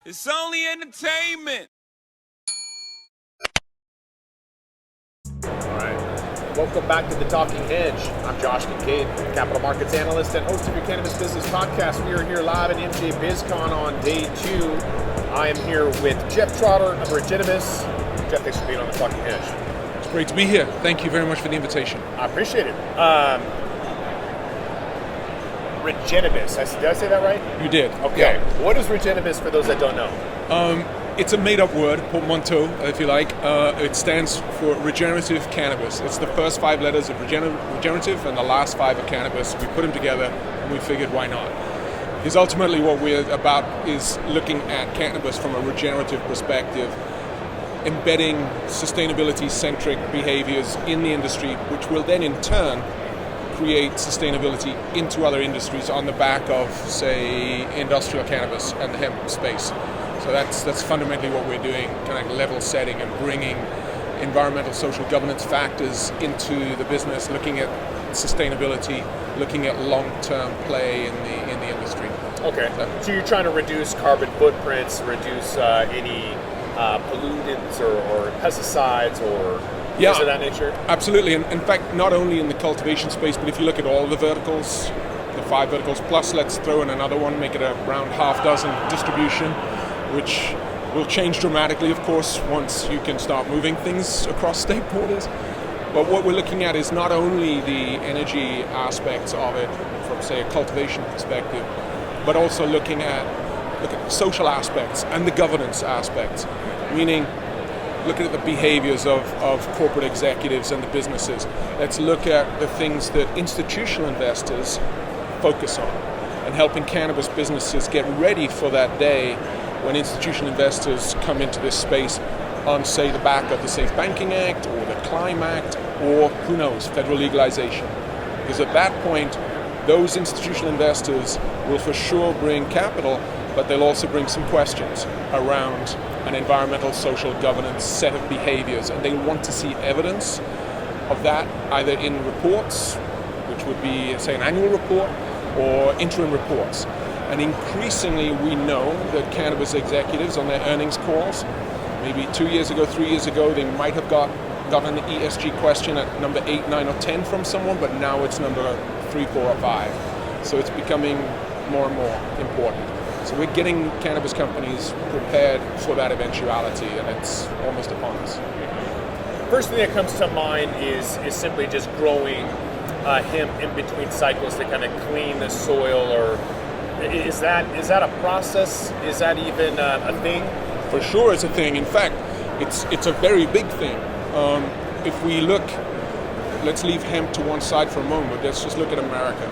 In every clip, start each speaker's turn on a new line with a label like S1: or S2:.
S1: It's only entertainment.
S2: All right. Welcome back to the Talking Hedge. I'm Josh Kincaid, Capital Markets Analyst and host of your Cannabis Business Podcast. We are here live at MJ BizCon on day 2. I am here with Geoff Trotter of Regennabis. Geoff, thanks for being on the Talking Hedge.
S3: It's great to be here. Thank you very much for the invitation.
S2: I appreciate it. Regennabis. Did I say that right?
S3: You did.
S2: Okay.
S3: Yeah.
S2: What is Regennabis for those that don't know?
S3: It's a made-up word, portmanteau, if you like. It stands for regenerative cannabis. It's the first 5 letters of regenerative and the last 5 of cannabis. We put them together and we figured, why not? Because ultimately what we're about is looking at cannabis from a regenerative perspective, embedding sustainability-centric behaviors in the industry, which will then in turn create sustainability into other industries on the back of, say, industrial cannabis and the hemp space. So that's fundamentally what we're doing, kind of level setting and bringing environmental, social governance factors into the business, looking at sustainability, looking at long-term play in the industry.
S2: Okay. So you're trying to reduce carbon footprints, reduce any pollutants or pesticides or things of that nature?
S3: Absolutely. And in fact, not only in the cultivation space, but if you look at all the verticals, the 5 verticals, plus let's throw in another one, make it around half dozen distribution, which will change dramatically, of course, once you can start moving things across state borders. But what we're looking at is not only the energy aspects of it from, say, a cultivation perspective, but also looking at social aspects and the governance aspects, meaning looking at the behaviors of corporate executives and the businesses. Let's look at the things that institutional investors focus on and helping cannabis businesses get ready for that day when institutional investors come into this space on, say, the back of the Safe Banking Act or the Climb Act or, who knows, federal legalization. Because at that point, those institutional investors will for sure bring capital, but they'll also bring some questions around an environmental, social governance set of behaviors, and they want to see evidence of that either in reports, which would be, say, an annual report, or interim reports. And increasingly we know that cannabis executives on their earnings calls, maybe 2 years ago, 3 years ago, they might have gotten an ESG question at number 8, 9, or 10 from someone, but now it's number 3, 4, or 5. So it's becoming more and more important. So we're getting cannabis companies prepared for that eventuality, and it's almost upon us.
S2: First thing that comes to mind is simply just growing hemp in between cycles to kind of clean the soil, or is that a process? Is that even a thing?
S3: For sure it's a thing. In fact, it's a very big thing. If we look, let's leave hemp to one side for a moment, let's just look at America.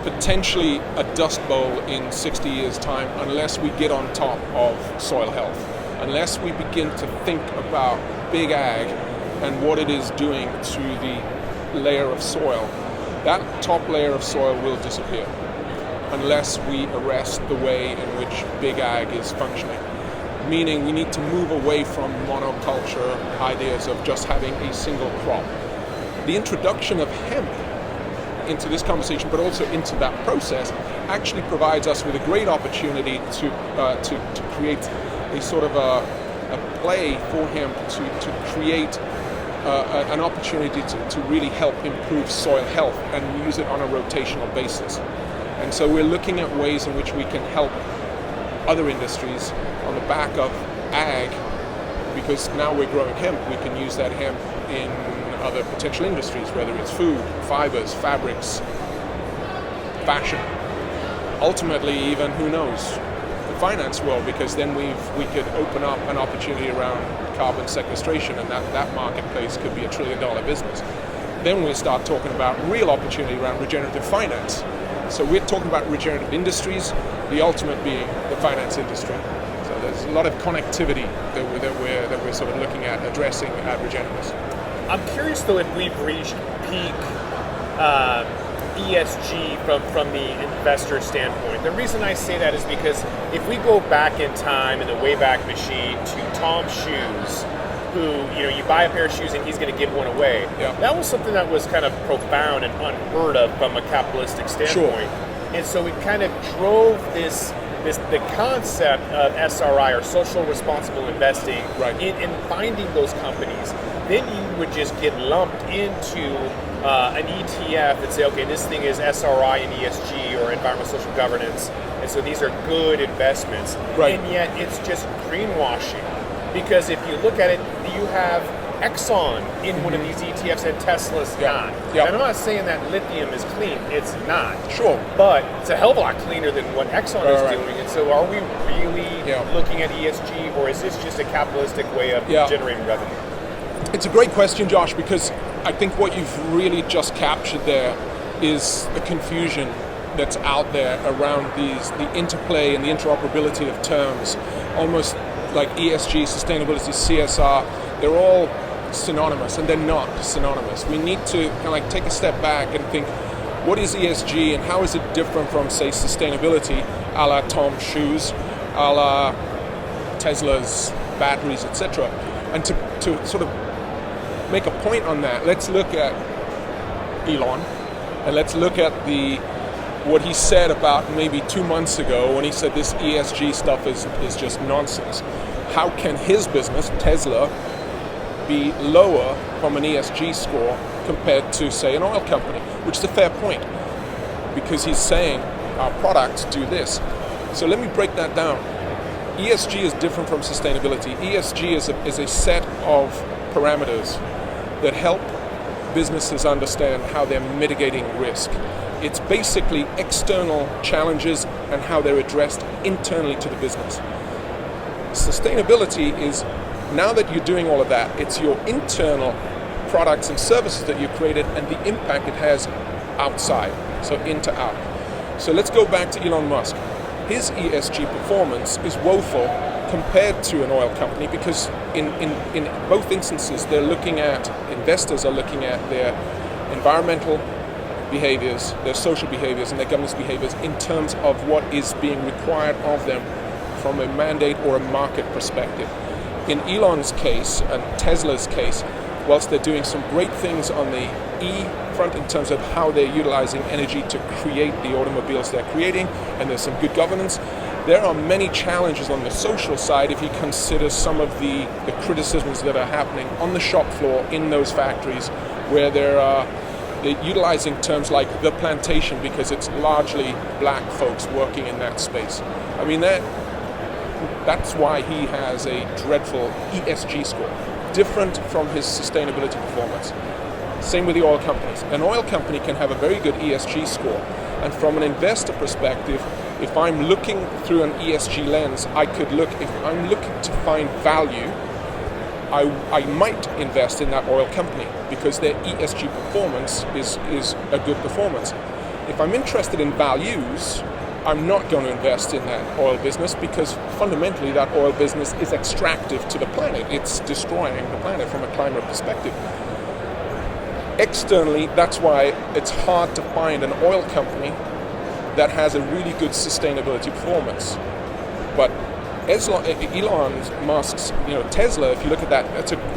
S3: Potentially a dust bowl in 60 years' time unless we get on top of soil health, unless we begin to think about big ag and what it is doing to the layer of soil. That top layer of soil will disappear unless we arrest the way in which big ag is functioning. Meaning we need to move away from monoculture ideas of just having a single crop. The introduction of hemp into this conversation, but also into that process, actually provides us with a great opportunity to create a sort of a play for hemp to create an opportunity to really help improve soil health and use it on a rotational basis. And so we're looking at ways in which we can help other industries on the back of ag, because now we're growing hemp, we can use that hemp in other potential industries, whether it's food, fibers, fabrics, fashion. Ultimately, even, who knows, the finance world, because then we could open up an opportunity around carbon sequestration, and that marketplace could be $1 trillion business. Then we start talking about real opportunity around regenerative finance. So we're talking about regenerative industries, the ultimate being the finance industry. So there's a lot of connectivity that we're sort of looking at addressing at Regennabis.
S2: I'm curious though if we've reached peak ESG from the investor standpoint. The reason I say that is because if we go back in time in the Wayback Machine to Tom's Shoes, who, you buy a pair of shoes and he's going to give one away.
S3: Yeah.
S2: That was something that was kind of profound and unheard of from a capitalistic standpoint.
S3: Sure.
S2: And so it kind of drove this the concept of SRI or social responsible investing
S3: Right.
S2: in finding those companies, then you would just get lumped into an ETF and say, okay, this thing is SRI and ESG or environmental social governance, and so these are good investments.
S3: Right.
S2: And yet it's just greenwashing, because if you look at it, you have Exxon in one of these ETFs and Tesla's not.
S3: Yeah.
S2: And I'm not saying that lithium is clean, it's not.
S3: Sure.
S2: But it's a hell of a lot cleaner than what Exxon is
S3: Right.
S2: doing. And so are we really looking at ESG, or is this just a capitalistic way of generating revenue?
S3: It's a great question, Josh, because I think what you've really just captured there is the confusion that's out there around the interplay and the interoperability of terms, almost like ESG, sustainability, CSR. They're all synonymous, and they're not synonymous. We need to kind of like take a step back and think, what is ESG and how is it different from, say, sustainability, a la Tom's shoes, a la Tesla's batteries, etc. And to sort of make a point on that, let's look at Elon, and let's look at what he said about maybe 2 months ago when he said this ESG stuff is just nonsense. How can his business, Tesla, be lower from an ESG score compared to, say, an oil company? Which is a fair point, because he's saying our products do this. So let me break that down. ESG is different from sustainability. ESG is a set of parameters that help businesses understand how they're mitigating risk. It's basically external challenges and how they're addressed internally to the business. Sustainability is, now that you're doing all of that, it's your internal products and services that you've created and the impact it has outside, so in to out. So let's go back to Elon Musk. His ESG performance is woeful compared to an oil company, because in both instances investors are looking at their environmental behaviors, their social behaviors, and their governance behaviors in terms of what is being required of them from a mandate or a market perspective. In Elon's case and Tesla's case, whilst they're doing some great things on the E front in terms of how they're utilizing energy to create the automobiles they're creating, and there's some good governance, there are many challenges on the social side if you consider some of the criticisms that are happening on the shop floor in those factories, where they're utilizing terms like the plantation because it's largely black folks working in that space. I mean, that's why he has a dreadful ESG score, different from his sustainability performance. Same with the oil companies. An oil company can have a very good ESG score, and from an investor perspective, if I'm looking through an ESG lens, if I'm looking to find value, I might invest in that oil company because their ESG performance is a good performance. If I'm interested in values, I'm not going to invest in that oil business, because fundamentally that oil business is extractive to the planet. It's destroying the planet from a climate perspective. Externally, that's why it's hard to find an oil company that has a really good sustainability performance. But Elon Musk's, Tesla, if you look at that,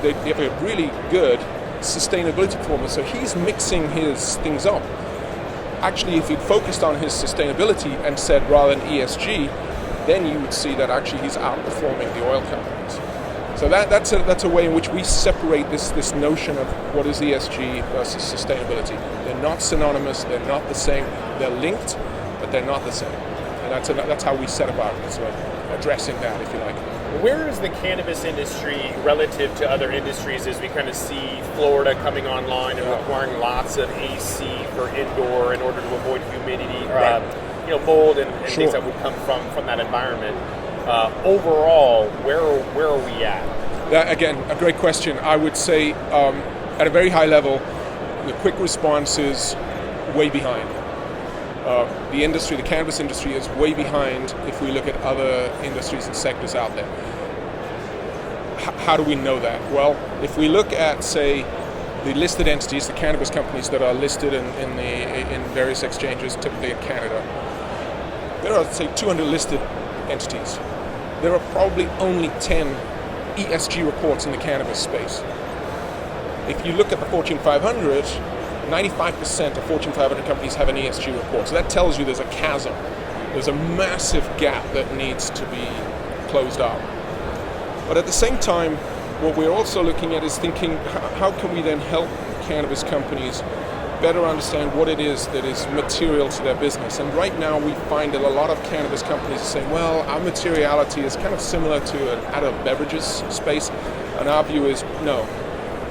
S3: they have a really good sustainability performance. So he's mixing his things up. Actually, if he'd focused on his sustainability and said rather than ESG, then you would see that actually he's outperforming the oil companies. So that's a way in which we separate this notion of what is ESG versus sustainability. They're not synonymous, they're not the same, they're linked, but they're not the same. And that's how we set about it, so addressing that, if you like.
S2: Where is the cannabis industry relative to other industries, as we kind of see Florida coming online and requiring lots of AC for indoor in order to avoid humidity, mold and things that would come from that environment? Overall, where are we at?
S3: Again, a great question. I would say at a very high level, the quick response is way behind. The cannabis industry is way behind if we look at other industries and sectors out there. How do we know that? Well, if we look at, say, the listed entities, the cannabis companies that are listed in various exchanges, typically in Canada, there are, say, 200 listed entities. There are probably only 10 ESG reports in the cannabis space. If you look at the Fortune 500, 95% of Fortune 500 companies have an ESG report. So that tells you there's a chasm There's a massive gap that needs to be closed up. But at the same time, what we're also looking at is thinking, how can we then help cannabis companies better understand what it is that is material to their business? And right now we find that a lot of cannabis companies are saying, well, our materiality is kind of similar to an adult beverages space. And our view is, no,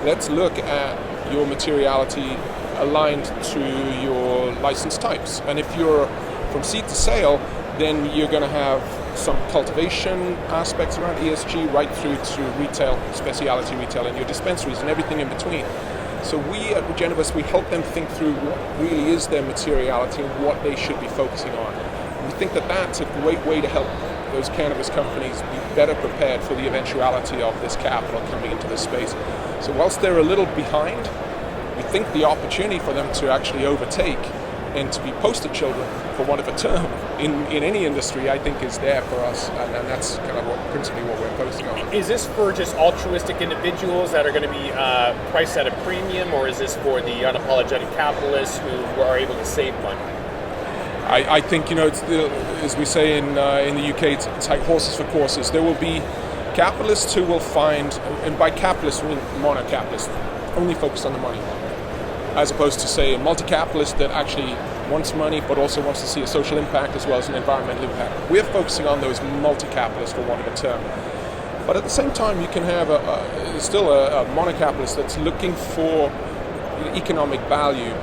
S3: let's look at your materiality aligned to your license types. And if you're from seed to sale, then you're going to have some cultivation aspects around ESG right through to retail, specialty retail, and your dispensaries and everything in between. So we at Regennabis, we help them think through what really is their materiality and what they should be focusing on. And we think that that's a great way to help those cannabis companies be better prepared for the eventuality of this capital coming into this space. So whilst they're a little behind, we think the opportunity for them to actually overtake and to be poster children, for want of a term, in any industry, I think is there for us, and that's kind of principally what we're focusing on.
S2: Is this for just altruistic individuals that are going to be priced at a premium, or is this for the unapologetic capitalists who are able to save money?
S3: I think, it's as we say in the UK, it's like horses for courses. There will be capitalists who will find, and by capitalists we mean mono-capitalists, only focused on the money, as opposed to, say, a multi-capitalist that actually wants money but also wants to see a social impact as well as an environmental impact. We're focusing on those multi-capitalists, for want of a term. But at the same time, you can have still a mono-capitalist that's looking for economic value.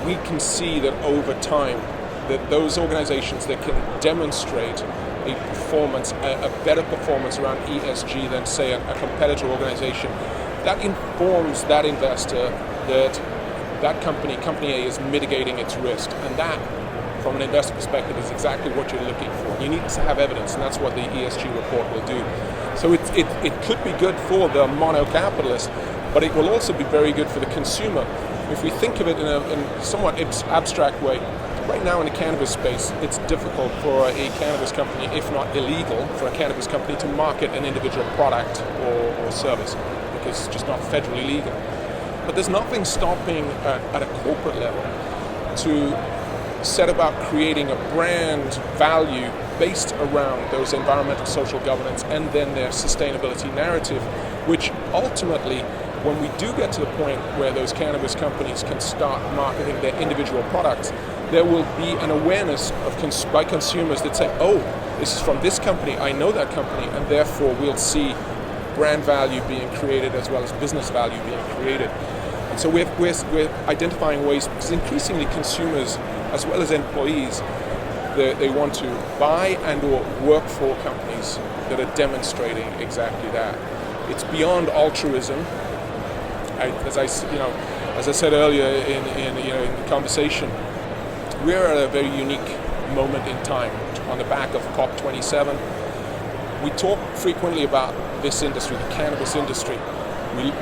S3: We can see that over time, that those organizations that can demonstrate a performance, a better performance around ESG than, say, a competitor organization, that informs that investor that company A, is mitigating its risk. And that, from an investor perspective, is exactly what you're looking for. You need to have evidence, and that's what the ESG report will do. So it could be good for the mono-capitalist, but it will also be very good for the consumer. If we think of it in a somewhat abstract way, right now in the cannabis space, it's difficult for a cannabis company, if not illegal, for a cannabis company to market an individual product or service, because it's just not federally legal. But there's nothing stopping at a corporate level to set about creating a brand value based around those environmental, social governance, and then their sustainability narrative, which ultimately, when we do get to the point where those cannabis companies can start marketing their individual products, there will be an awareness by consumers that say, oh, this is from this company, I know that company, and therefore we'll see brand value being created as well as business value being created. And so we're identifying ways, because increasingly consumers as well as employees, they want to buy and or work for companies that are demonstrating exactly that. It's beyond altruism. As I said earlier in the conversation, we're at a very unique moment in time on the back of COP27. We talk frequently about this industry, the cannabis industry.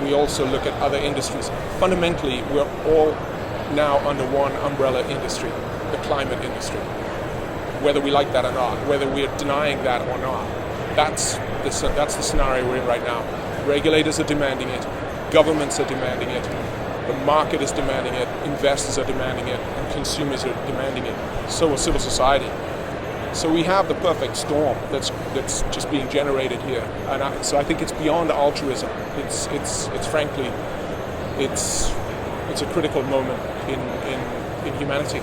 S3: We also look at other industries. Fundamentally, we're all now under one umbrella industry, the climate industry. Whether we like that or not, whether we're denying that or not, that's the scenario we're in right now. Regulators are demanding it, governments are demanding it, the market is demanding it, investors are demanding it, and consumers are demanding it. So is civil society. So we have the perfect storm that's just being generated here, and so I think it's beyond altruism. It's frankly, it's a critical moment in humanity.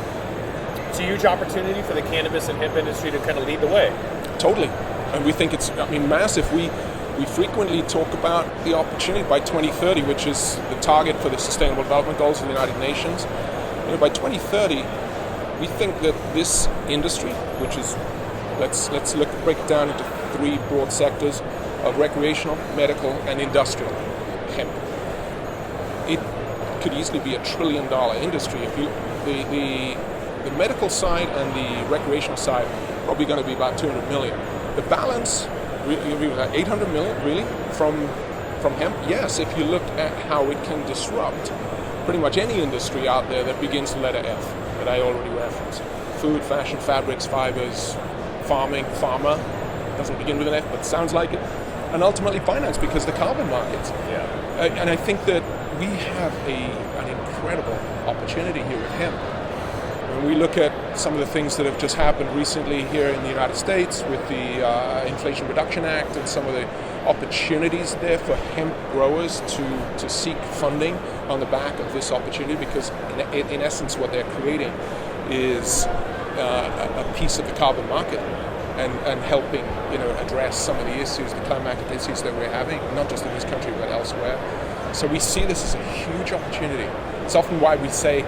S2: It's a huge opportunity for the cannabis and hemp industry to kind of lead the way.
S3: Totally, and we think it's massive. We frequently talk about the opportunity by 2030, which is the target for the Sustainable Development Goals of the United Nations. By 2030. We think that this industry, which is, let's break it down into three broad sectors of recreational, medical, and industrial hemp. It could easily be $1 trillion industry. If the medical side and the recreational side probably going to be about 200 million. The balance, 800 million, really, from hemp. Yes, if you look at how it can disrupt pretty much any industry out there that begins the letter F. That I already referenced. Food, fashion, fabrics, fibers, farming, pharma, doesn't begin with an F, but sounds like it. And ultimately finance, because the carbon markets.
S2: Yeah.
S3: And I think that we have an incredible opportunity here with hemp. When we look at some of the things that have just happened recently here in the United States with the Inflation Reduction Act and some of the opportunities there for hemp growers to seek funding on the back of this opportunity, because in essence what they're creating is a piece of the carbon market and helping address some of the issues, the climatic issues that we're having, not just in this country but elsewhere. So we see this as a huge opportunity. It's often why we say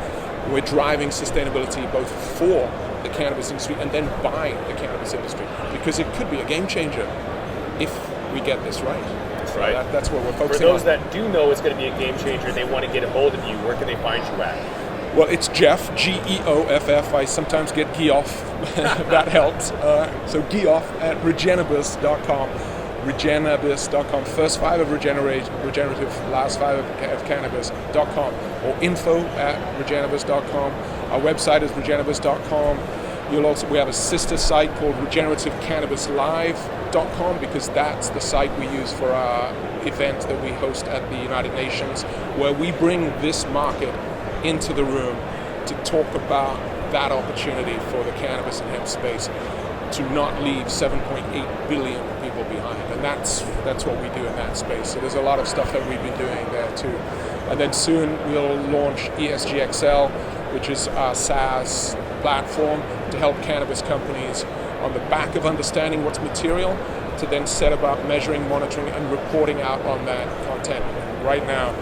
S3: we're driving sustainability both for the cannabis industry and then by the cannabis industry, because it could be a game changer if we get this right.
S2: That's right.
S3: That's what we're focusing
S2: on. For those
S3: on.
S2: that do know it's going to be a game changer and they want to get a hold of you, where can they find you at?
S3: Well, it's Geoff, Geoff. I sometimes get Geoff. That helps. So Geoff at Regennabis.com. Regennabis.com. First 5 of regenerative, last 5 of cannabis.com. Or info at Regennabis.com. Our website is Regennabis.com. We have a sister site called regenerativeCannabisLive.com, because that's the site we use for our event that we host at the United Nations, where we bring this market into the room to talk about that opportunity for the cannabis and hemp space to not leave 7.8 billion people behind. And that's what we do in that space. So there's a lot of stuff that we've been doing there too. And then soon we'll launch ESGXL, which is our SaaS platform to help cannabis companies on the back of understanding what's material to then set about measuring, monitoring, and reporting out on that content. And right now,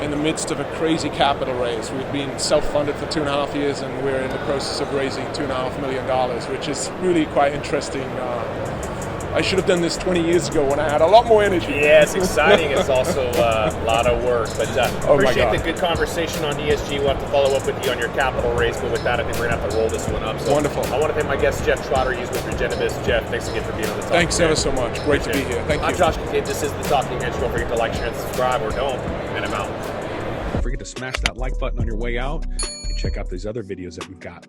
S3: in the midst of a crazy capital raise, we've been self-funded for 2.5 years, and we're in the process of raising $2.5 million, which is really quite interesting. I should have done this 20 years ago when I had a lot more energy.
S2: Yeah, it's exciting. It's also a lot of work. But appreciate the good conversation on ESG. We'll have to follow up with you on your capital raise. But with that, I think we're going to have to roll this one up. So
S3: wonderful.
S2: I want to thank my guest, Geoff Trotter. He's with Regennabis. Geoff, thanks again for being on the Talking
S3: Thanks ever so much. Great to be here. Thank you.
S2: I'm Josh Kincaid. This is the Talking Hedge. Don't forget to like, share, and subscribe, or don't. And I'm out.
S4: Don't forget to smash that like button on your way out and check out these other videos that we've got.